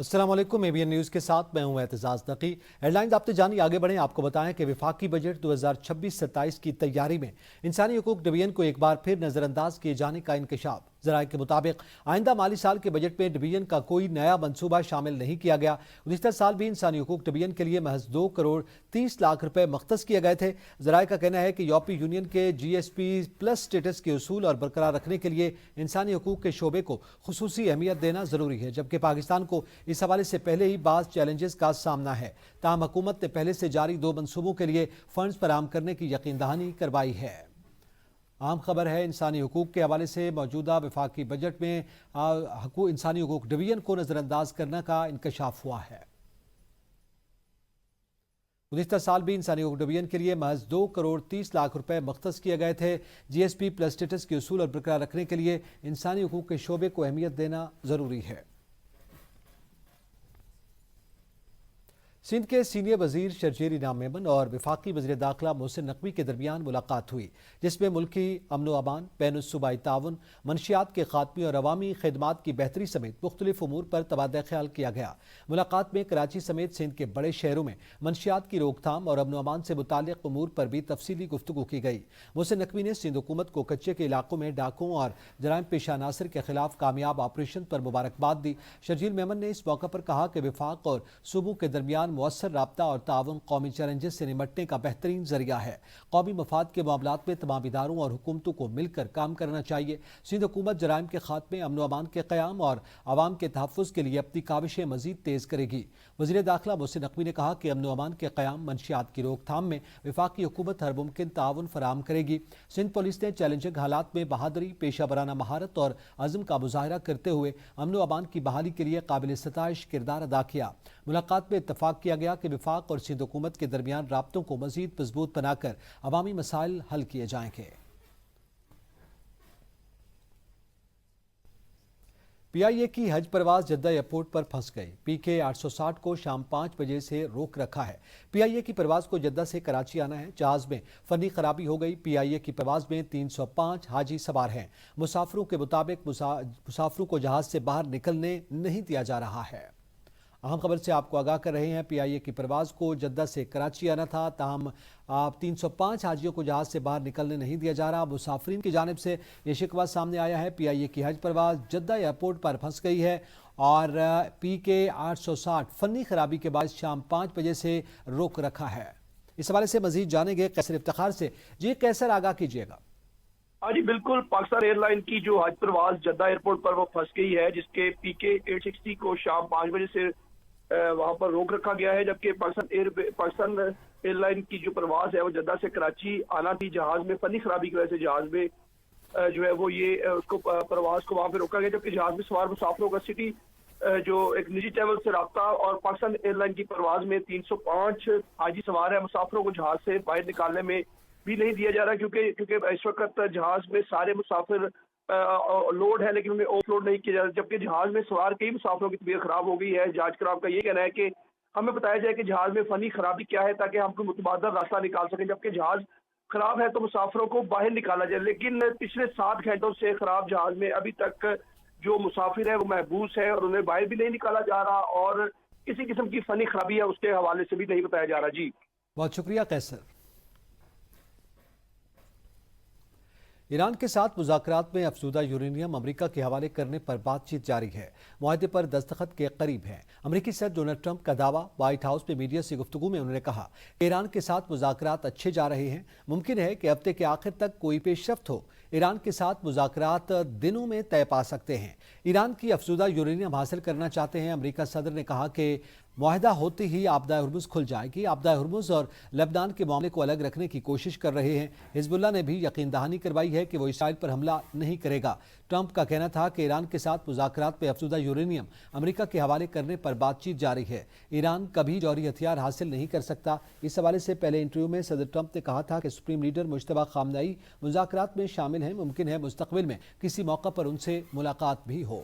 अस्सलाम वालेकुम। ABN news के साथ मैं हूं एतजाज नकी। हेडलाइंस आपने जानी, आगे बढ़ें। आपको बताएं कि वफाकी बजट 2026-27 की तैयारी में इंसानी हकूक डिवीजन को एक बार फिर नज़रअंदाज किए जाने का इंकशाफ। ज़राए के मुताबिक आइंदा माली साल के बजट में डिवीजन का कोई नया मनसूबा शामिल नहीं किया गया। गुज़िश्ता साल भी इंसानी हकूक डिवीजन के लिए महज 2 करोड़ 30 लाख रुपए मख्तस किए गए थे। ज़राए का कहना है कि यूरोपीय यूनियन के GSP प्लस स्टेटस के उसूल और बरकरार रखने के लिए इंसानी हकूक के शोबे को खुसूसी अहमियत देना ज़रूरी है, जबकि पाकिस्तान को इस हवाले से पहले ही बाज़ चैलेंजेस का सामना है। ताहम हुकूमत ने पहले से जारी 2 मनसूबों के लिए फंड्स फराहम करने की यकीन दहानी करवाई है। आम खबर है इंसानी हकूक के हवाले से मौजूदा वफाकी बजट में इंसानी हकूक डिवीजन को नज़रअंदाज करने का इंकशाफ हुआ है। गुज़िश्ता साल भी इंसानी हकूक डिवीजन के लिए महज 2 करोड़ 30 लाख रुपए मख्तस किए गए थे। GSP प्लस स्टेटस के उसूल और बरकरार रखने के लिए इंसानी हकूक के शोबे को अहमियत देना ज़रूरी है। सिंध के सीनियर वजीर शर्जील इनाम मेमन और वफाकी वज़ीर दाखिला मोहसिन नकवी के दरमियान मुलाकात हुई, जिसमें मुल्की अमन व अमान, बैनुल सूबाई ताउन, मनशियात के खात्मे और अवामी खिदमात की बेहतरी समेत मुख्तलिफ उमूर पर तबादला ख्याल किया गया। मुलाकात में कराची समेत सिंध के बड़े शहरों में मनशियात की रोकथाम और अमन व अमान से मुताल्लिक़ उमूर पर भी तफसीली गुफ्तगू की गई। मोहसिन नकवी ने सिंध हुकूमत को कच्चे के इलाकों में डाकुओं और जराइम पेशा अनासर के खिलाफ कामयाब ऑपरेशन पर मुबारकबाद दी। शर्जील मेमन ने इस मौके पर कहा कि वफाक और सूबों के दरमियान मुअस्सर राब्ता और ताउन कौमी चैलेंजेस से निमटने का बेहतरीन जरिया है। कौमी मफाद के मामलात में तमाम इदारों और हुकूमतों को मिलकर काम करना चाहिए। सिंध हुकूमत जराइम के खात्मे, अमन व अमान के क़याम और आवाम के तहफ़्फ़ुज़ के लिए अपनी काविशें मज़ीद तेज़ करेगी। वज़ीर दाखिला मोहसिन नकवी ने कहा कि अमन व अमान के क़याम, मनशियात की रोकथाम में वफाकी हुकूमत हर मुमकिन ताउन फराहम करेगी। सिंध पुलिस ने चैलेंजिंग हालात में बहादुरी, पेशा वराना महारत और अज़्म का मुज़ाहरा करते हुए अमन व अमान की बहाली के लिए काबिल सताइश किरदार अदा किया। मुलाकात में इत्तफाक किया गया कि वफाक और सिंध हुकूमत के दरमियान राब्तों को मज़ीद मजबूत बनाकर अवामी मसाइल हल किए जाएंगे। PIA की हज परवाज जद्दा एयरपोर्ट पर फंस गई। PK 860 को शाम 5 बजे से रोक रखा है। PIA की परवाज को जद्दा से कराची आना है। जहाज में फनी खराबी हो गई। PIA की परवाज में 305 हाजी सवार हैं। मुसाफिरों के मुताबिक मुसाफिरों को जहाज से बाहर निकलने नहीं दिया जा रहा है। अहम खबर से आपको आगाह कर रहे हैं। PIA की परवाज को जद्दा से कराची आना था, ताहम 305 हाजियों को जहाज से बाहर निकलने नहीं दिया जा रहा। मुसाफिरीन की जानिब से ये शिकवा सामने आया है। PIA की हज परवाज जद्दा एयरपोर्ट पर फंस गई है और PK 860 फनी खराबी के बाद शाम 5 बजे से रोक रखा है। इस हवाले से मजीद जानेंगे कैसर इफ्तिखार से। जी कैसर, आगाह कीजिएगा। हाँ जी बिल्कुल, पाकिस्तान एयरलाइन की जो हज परवाज जद्दा एयरपोर्ट पर वो फंस गई है, जिसके PK 860 को शाम 5 बजे से वहां पर रोक रखा गया है, जबकि पाकिस्तान एयरलाइन की जो परवाज है वो जद्दा से कराची आना थी। जहाज में फनी खराबी की वजह से जहाज में जो है वो ये उसको परवाज को वहां पे रोका गया, जबकि जहाज में सवार मुसाफिरों का सिटी जो एक निजी ट्रैवल से रब्ता और पाकिस्तान एयरलाइन की परवाज में 305 हाजी सवार है। मुसाफिरों को जहाज से बाहर निकालने में भी नहीं दिया जा रहा, क्योंकि इस वक्त जहाज में सारे मुसाफिर लोड है, लेकिन उन्हें ऑफ लोड नहीं किया जा रहा, जबकि जहाज में सवार कई मुसाफिरों की तबीयत खराब हो गई है। जहाज खराब का ये कहना है कि हमें बताया जाए कि जहाज में फनी खराबी क्या है, ताकि हम कोई मुतबादल रास्ता निकाल सकें। जबकि जहाज खराब है तो मुसाफिरों को बाहर निकाला जाए, लेकिन पिछले 7 घंटों से खराब जहाज में अभी तक जो मुसाफिर है वो महबूस है और उन्हें बाहर भी नहीं निकाला जा रहा, और किसी किस्म की फनी खराबी है उसके हवाले से भी नहीं बताया जा रहा। जी बहुत शुक्रिया कैसर। ईरान के साथ मुज़ाकरात में अफज़ूदा यूरेनियम अमरीका के हवाले करने पर बातचीत जारी है। मुआहदे पर दस्तखत के करीब है। अमरीकी सदर डोनाल्ड ट्रंप का दावा। व्हाइट हाउस में मीडिया से गुफ्तगू में उन्होंने कहा कि ईरान के साथ मुज़ाकरात अच्छे जा रहे हैं। मुमकिन है कि हफ्ते के आखिर तक कोई पेशरफ्त हो। ईरान के साथ मुज़ाकरात दिनों में तय पा सकते हैं। ईरान की अफज़ूदा यूरेनियम हासिल करना चाहते हैं। अमरीका सदर ने कहा कि मुआहदा होते ही आपदा हुर्मुज़ खुल जाएगी। आपदा हुर्मुज़ और लेबनान के मामले को अलग रखने की कोशिश कर रहे हैं। हिज़्बुल्लाह ने भी यकीन दहानी करवाई है कि वो इसराइल पर हमला नहीं करेगा। ट्रंप का कहना था कि ईरान के साथ मुज़ाकरात में अफज़ूदा यूरेनियम अमरीका के हवाले करने पर बातचीत जारी है। ईरान कभी जौहरी हथियार हासिल नहीं कर सकता। इस हवाले से पहले इंटरव्यू में सदर ट्रंप ने कहा था कि सुप्रीम लीडर मुज्तबा खामनेई मुज़ाकरात में शामिल हैं। मुमकिन है मुस्तक़बिल में किसी मौका पर उनसे मुलाकात भी हो।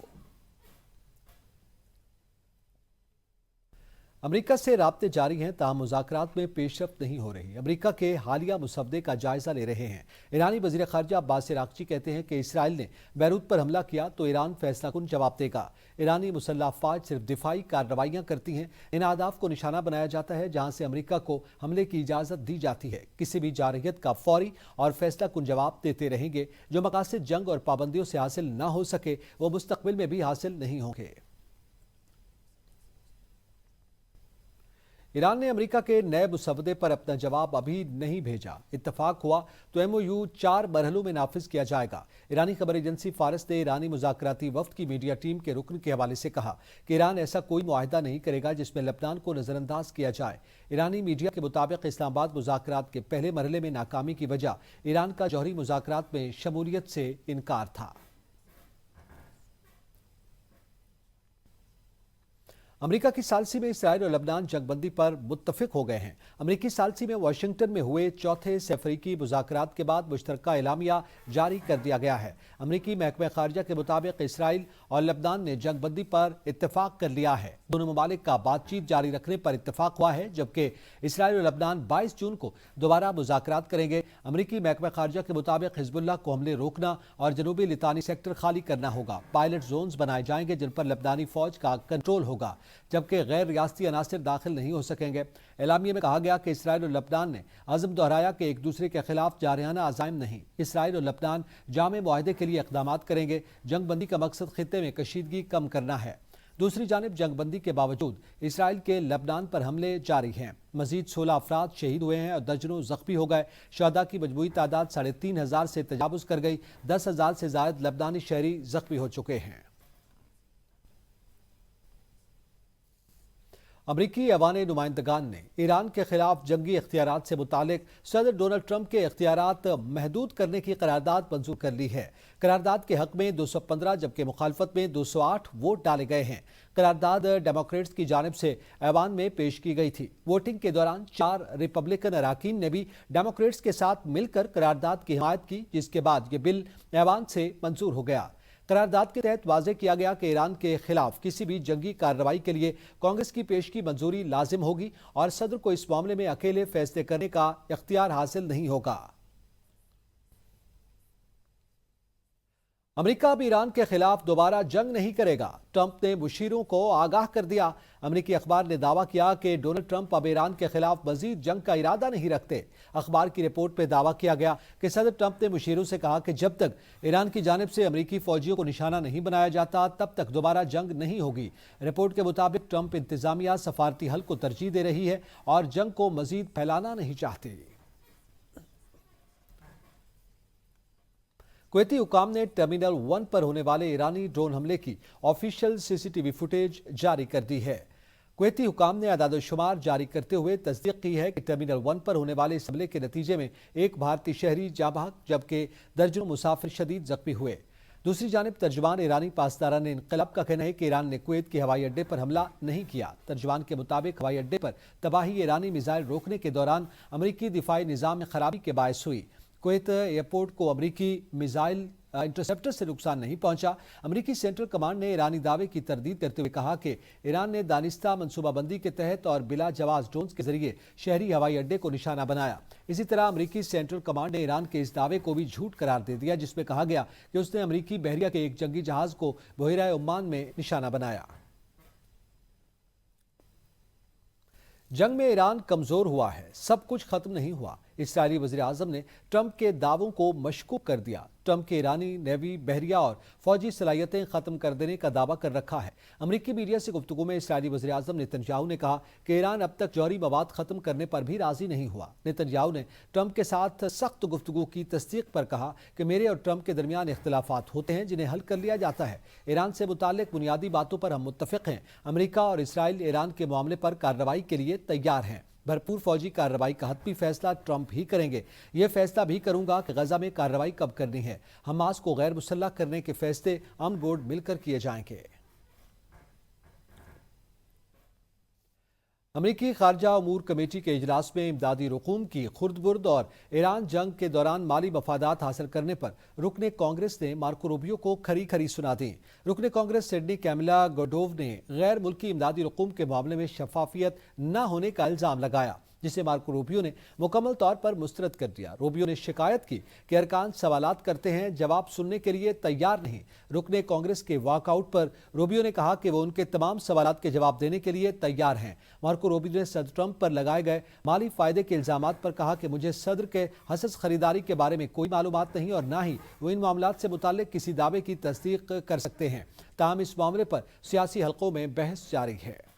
अमेरिका से राब्ते जारी हैं, ताहम मुज़ाकरात में पेशरफ्त नहीं हो रही। अमेरिका के हालिया मुसवदे का जायजा ले रहे हैं। ईरानी वज़ीर ख़ारजा अब्बास अराग़ची कहते हैं कि इसराइल ने बैरूत पर हमला किया तो ईरान फैसलाकुन जवाब देगा। ईरानी मुसल्लह अफ़वाज सिर्फ दिफाई कार्रवाइयाँ करती हैं। इन अहदाफ को निशाना बनाया जाता है जहाँ से अमेरिका को हमले की इजाज़त दी जाती है। किसी भी जारहियत का फौरी और फैसलाकुन जवाब देते रहेंगे। जो मकासद जंग और पाबंदियों से हासिल न हो सके वो मुस्तक़बिल में भी हासिल नहीं होंगे। ईरान ने अमेरिका के नए मुसवदे पर अपना जवाब अभी नहीं भेजा। इत्तफाक हुआ तो एमओयू 4 मरहलों में नाफिज किया जाएगा। ईरानी खबर एजेंसी फारस ने ईरानी मुज़ाकराती वफ्द की मीडिया टीम के रुकन के हवाले से कहा कि ईरान ऐसा कोई मुआहिदा नहीं करेगा जिसमें लेबनान को नज़रअंदाज किया जाए। ईरानी मीडिया के मुताबिक इस्लामाबाद मुज़ाकरात के पहले मरहले में नाकामी की वजह ईरान का जौहरी मुज़ाकरात में शमूलियत से इनकार था। अमेरिका की सालसी में इसराइल और लबनान जंगबंदी पर मुत्तफिक हो गए हैं। अमेरिकी सालसी में वाशिंगटन में हुए चौथे सफरीकी मुज़ाकरात के बाद मुश्तरका एलामिया जारी कर दिया गया है। अमेरिकी महकमा खारजा के मुताबिक इसराइल और लबनान ने जंगबंदी पर इत्तफाक कर लिया है। दोनों ममालिक का बातचीत जारी रखने पर इत्तफाक हुआ है, जबकि इसराइल और लबनान 22 जून को दोबारा मुज़ाकरात करेंगे। अमेरिकी महकमा खारजा के मुताबिक हिजबुल्लाह को हमले रोकना और जनूबी लितानी सेक्टर खाली करना होगा। पायलट जोन्स बनाए जाएंगे जिन पर लबनानी फौज का कंट्रोल होगा, जबकि गैर रियासती अनासिर दाखिल नहीं हो सकेंगे। एलामिया में कहा गया कि इसराइल और लबनान ने अज़म दोहराया कि एक दूसरे के खिलाफ जारहाना अज़ाइम नहीं। इसराइल और लबनान जामे मुआहदे के लिए इक़दामात करेंगे। जंगबंदी का मकसद खित्ते में कशीदगी कम करना है। दूसरी जानिब जंगबंदी के बावजूद इसराइल के लबनान पर हमले जारी हैं। मजीद 16 अफराद शहीद हुए हैं और दर्जनों जख्मी हो गए। शहदा की मजमूई तादाद 3,500 से तजावुज़ कर गई। 10,000 से ज़ायद लबनानी शहरी जख्मी हो चुके हैं। अमरीकी अवान नुमाइंदगान ने ईरान के खिलाफ जंगी इख्तियारात से मुतालिक सदर डोनाल्ड ट्रंप के इख्तियारात महदूद करने की करारदाद मंजूर कर ली है। करारदाद के हक में 215 जबकि मुखालफत में 208 वोट डाले गए हैं। करारदाद डेमोक्रेट्स की जानिब से ऐवान में पेश की गई थी। वोटिंग के दौरान 4 रिपब्लिकन अराकीन ने भी डेमोक्रेट्स के साथ मिलकर करारदाद की हिमायत की, जिसके बाद ये बिल ऐवान से मंजूर हो गया। करारदाद के तहत वाज़ेह किया गया कि ईरान के खिलाफ किसी भी जंगी कार्रवाई के लिए कांग्रेस की पेशगी मंजूरी लाजिम होगी और सदर को इस मामले में अकेले फैसले करने का इख्तियार हासिल नहीं होगा। अमेरिका अब ईरान के खिलाफ दोबारा जंग नहीं करेगा। ट्रंप ने मुशीरों को आगाह कर दिया। अमेरिकी अखबार ने दावा किया कि डोनाल्ड ट्रंप अब ईरान के खिलाफ मजीद जंग का इरादा नहीं रखते। अखबार की रिपोर्ट में दावा किया गया कि सदर ट्रंप ने मुशीरों से कहा कि जब तक ईरान की जानिब से अमेरिकी फौजियों को निशाना नहीं बनाया जाता तब तक दोबारा जंग नहीं होगी। रिपोर्ट के मुताबिक ट्रंप इंतजामिया सफारती हल को तरजीह दे रही है और जंग को मजीद फैलाना नहीं चाहती। कुवैती हुकाम ने टर्मिनल 1 पर होने वाले ईरानी ड्रोन हमले की ऑफिशियल सीसीटीवी फुटेज जारी कर दी है। कुवैती हुकाम ने आदाद-ओ-शुमार जारी करते हुए तस्दीक की है कि टर्मिनल 1 पर होने वाले इस हमले के नतीजे में एक भारतीय शहरी जाँ बहक जबकि दर्जनों मुसाफिर शदीद जख्मी हुए। दूसरी जानिब तर्जुमान ईरानी पासदारान इनकलाब का कहना है कि ईरान ने कुवैत के हवाई अड्डे पर हमला नहीं किया। तर्जुमान के मुताबिक हवाई अड्डे पर तबाही ईरानी मिसाइल रोकने के दौरान अमरीकी दिफाई निज़ाम में खराबी के बायस हुई। कुवैत एयरपोर्ट को अमरीकी मिसाइल इंटरसेप्टर से नुकसान नहीं पहुंचा। अमरीकी सेंट्रल कमांड ने ईरानी दावे की तरदीद करते हुए कहा कि ईरान ने दानिस्ता मनसूबाबंदी के तहत और बिला जवाज ड्रोन्स के जरिए शहरी हवाई अड्डे को निशाना बनाया। इसी तरह अमरीकी सेंट्रल कमांड ने ईरान के इस दावे को भी झूठ करार दे दिया, जिसमें कहा गया कि उसने अमरीकी बहरिया के एक जंगी जहाज को बहरीरा ओमान में निशाना बनाया। जंग में ईरान कमजोर हुआ है, सब कुछ खत्म नहीं हुआ। इस्राएली वज़ीर आज़म ने ट्रंप के दावों को मशकूक कर दिया। ट्रंप के ईरानी नेवी, बहरिया और फौजी सलाहियतें ख़त्म कर देने का दावा कर रखा है। अमरीकी मीडिया से गुफ्तगू में इस्राएली वज़ीर आज़म नेतन्याहू ने कहा कि ईरान अब तक जौहरी मवाद ख़त्म करने पर भी राज़ी नहीं हुआ। नेतन्याहू ने ट्रंप के साथ सख्त गुफ्तगू की तस्दीक पर कहा कि मेरे और ट्रंप के दरमियान इख्तिलाफात होते हैं जिन्हें हल कर लिया जाता है। ईरान से मुताल्लिक बुनियादी बातों पर हम मुत्तफ़िक़ हैं। अमरीका और इसराइल ईरान के मामले पर कार्रवाई के लिए तैयार हैं। भरपूर फौजी कार्रवाई का हतमी फैसला ट्रंप ही करेंगे। यह फैसला भी करूंगा कि गजा में कार्रवाई कब करनी है। हमास को गैर मुसल्लह करने के फैसले अमन बोर्ड मिलकर किए जाएंगे। अमरीकी खारजा अमूर कमेटी के इजलास में इमदादी रकूम की खुर्द-बुर्द और ईरान जंग के दौरान माली मफादात हासिल करने पर रुकने कांग्रेस ने मार्को रूबियो को खरी खरी सुना दी। रुकने कांग्रेस सिडनी कैमिला गोडोव ने गैर मुल्की इमदादी रकूम के मामले में शफाफियत न होने का इल्जाम लगाया, जिसे मार्को रूबियो ने मुकम्मल तौर पर मुस्तरद कर दिया। रूबियो ने शिकायत की कि अरकान सवालात करते हैं, जवाब सुनने के लिए तैयार नहीं। रुकने कांग्रेस के वॉकआउट पर रूबियो ने कहा कि वो उनके तमाम सवालात के जवाब देने के लिए तैयार हैं। मार्को रूबियो ने सदर ट्रंप पर लगाए गए माली फायदे के इल्जामात पर कहा कि मुझे सदर के हसस खरीदारी के बारे में कोई मालूमात नहीं और ना ही वो इन मामलात से मुताल्लिक किसी दावे की तस्दीक कर सकते हैं। ताहम इस मामले पर सियासी हलकों में बहस जारी है।